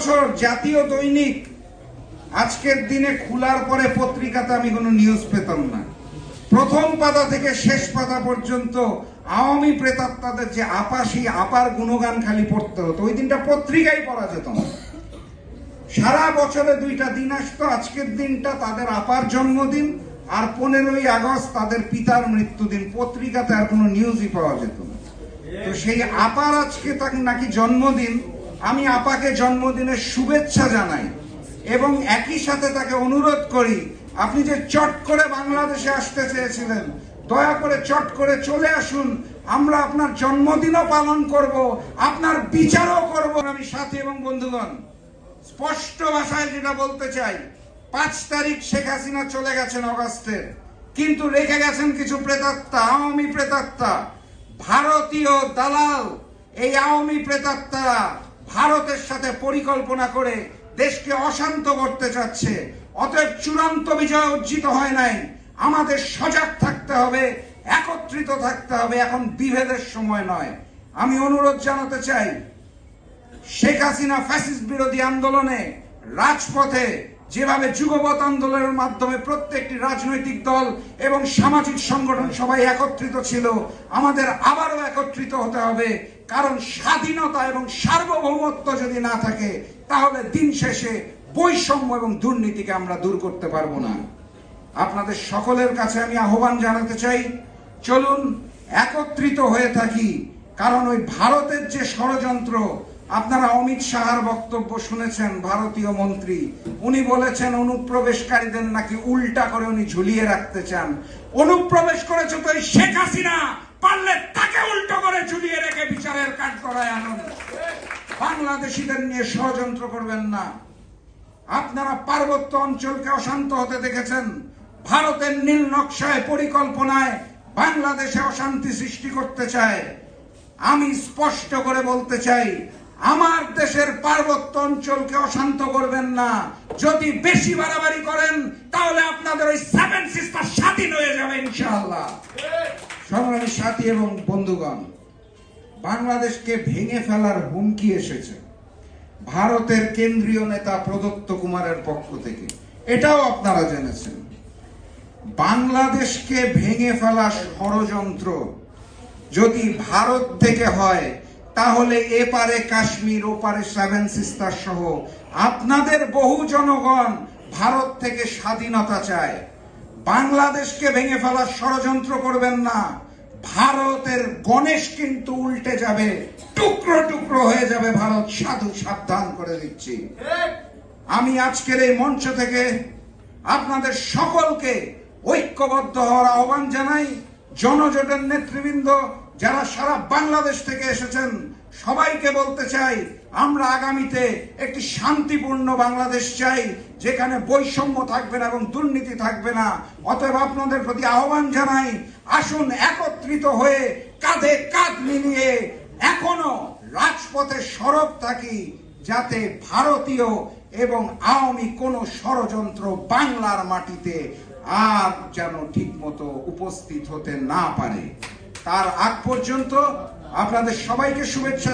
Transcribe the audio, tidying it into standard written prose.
বছর জাতীয় দৈনিক আজকের দিনে খোলার পরে পত্রিকাতে আমি কোনো নিউজ পেতাম না। প্রথম পাতা থেকে শেষ পাতা পর্যন্ত আওয়ামী প্রেতাত্মাদের যে আপা, সেই আপার গুণগান খালি পড়তে হতো। ওই দিনটা পত্রিকায় পড়া যেত না। সারা বছরে দুইটা দিন আসতো, আজকের দিনটা তাদের আপার জন্মদিন আর 15ই আগস্ট তাদের পিতার মৃত্যুদিন। পত্রিকাতে আর কোনো নিউজই পাওয়া যেত না। তো সেই আপার আজকে তার নাকি জন্মদিন। আমি আপাকে জন্মদিনের শুভেচ্ছা জানাই এবং একই সাথে তাকে অনুরোধ করি, আপনি যে চট করে বাংলাদেশে আসতে চেয়েছিলেন, দয়া করে চট করে চলে আসুন। আমরা আপনার জন্মদিনও পালন করব, আপনার বিচারও করব। আমি সাথী এবং বন্ধুগণ, স্পষ্ট ভাষায় যেটা বলতে চাই, 5 তারিখ শেখ হাসিনা চলে গেছেন অগাস্টের, কিন্তু রেখে গেছেন কিছু প্রেতাত্মা, আওয়ামী প্রেতাত্মা, ভারতীয় দালাল। এই আওয়ামী প্রেতাত্মারা ভারতের সাথে পরিকল্পনা করে দেশকে অশান্ত করতে চাচ্ছে। অতএব চূড়ান্ত বিজয় অর্জিত হয় নাই। আমাদের সজাগ থাকতে হবে, একত্রিত থাকতে হবে। এখন বিভেদের সময় নয়। আমি অনুরোধ জানাতে চাই, শেখ হাসিনা ফ্যাসিস্ট বিরোধী আন্দোলনে রাজপথে যেভাবে যুগপৎ আন্দোলনের মাধ্যমে প্রত্যেকটি রাজনৈতিক দল এবং সামাজিক সংগঠন সবাই একত্রিত ছিল, আমাদের আবারও একত্রিত হতে হবে। কারণ স্বাধীনতা এবং সার্বভৌমত্ব যদি না থাকে, তাহলে দিন শেষে বৈষম্য এবং দুর্নীতিকে আমরা দূর করতে পারবো না। আপনাদের সকলের কাছে আমি আহ্বান জানাতে চাই, চলুন একত্রিত হয়ে থাকি। কারণ ওই ভারতের যে ষড়যন্ত্র, আপনারা অমিত শাহর বক্তব্য শুনেছেন, ভারতীয় মন্ত্রী, উনি বলেছেন অনুপ্রবেশকারীদের নাকি উল্টা করে উনি ঝুলিয়ে রাখতে চান। অনুপ্রবেশ করেছে তো শেখ হাসিনা, পারলে তাকে উল্টো করে ঝুলিয়ে রেখে বিচারের কাঠগড়ায় আনুন। বাংলাদেশিদের নিয়ে ষড়যন্ত্র করবেন না। আপনারা পার্বত্য অঞ্চলকে অশান্ত হতে দেখেছেন। ভারতের নীল নকশায় পরিকল্পনায় বাংলাদেশে অশান্তি সৃষ্টি করতে চায়। আমি স্পষ্ট করে বলতে চাই, আমার দেশের পার্বত্য অঞ্চলকে অশান্ত করবেন না। যদি বেশি বাড়াবাড়ি করেন, তাহলে আপনাদের ওই 7 সিস্টার স্বাধীন হয়ে যাবে ইনশাআল্লাহ। সংগ্রামী সাথী এবং বন্ধুগণ, বাংলাদেশকে ভেঙে ফেলার হুমকি এসেছে ভারতের কেন্দ্রীয় নেতা প্রদত্ত কুমারের পক্ষ থেকে। এটাও আপনারা জেনেছেন। বাংলাদেশকে ভেঙে ফেলা ষড়যন্ত্র যদি ভারত থেকে হয়, তাহলে এপারে কাশ্মীর, ওপারে 7 সিস্টার সহ আপনাদের বহু জনগণ ভারত থেকে স্বাধীনতা চায়। বাংলাদেশকে ভেঙে ফেলার ষড়যন্ত্র করবেন না। ভারতের গণেশ কিন্তু উল্টে যাবে, টুকরো টুকরো হয়ে যাবে ভারত। সাবধান করে দিচ্ছি। আমি আজকের এই মঞ্চ থেকে আপনাদের সকলকে ঐক্যবদ্ধ হওয়ার আহ্বান জানাই। জনজোটের নেতৃবৃন্দ যারা সারা বাংলাদেশ থেকে এসেছেন, সবাইকে বলতে চাই, আমরা আগামীতে একটি শান্তিপূর্ণ বাংলাদেশ চাই, যেখানে বৈষম্য থাকবে না এবং দুর্নীতি থাকবে না। অতএব আপনাদের প্রতি আহ্বান জানাই, আসুন একত্রিত হয়ে কাঁধে কাঁধ মিলিয়ে এখনো রাজপথে সরব থাকি, যাতে ভারতীয় এবং আওয়ামী কোন ষড়যন্ত্র বাংলার মাটিতে আর যেন ঠিক মতো উপস্থিত হতে না পারে। তার আগ পর্যন্ত আপনাদের সবাইকে শুভেচ্ছা।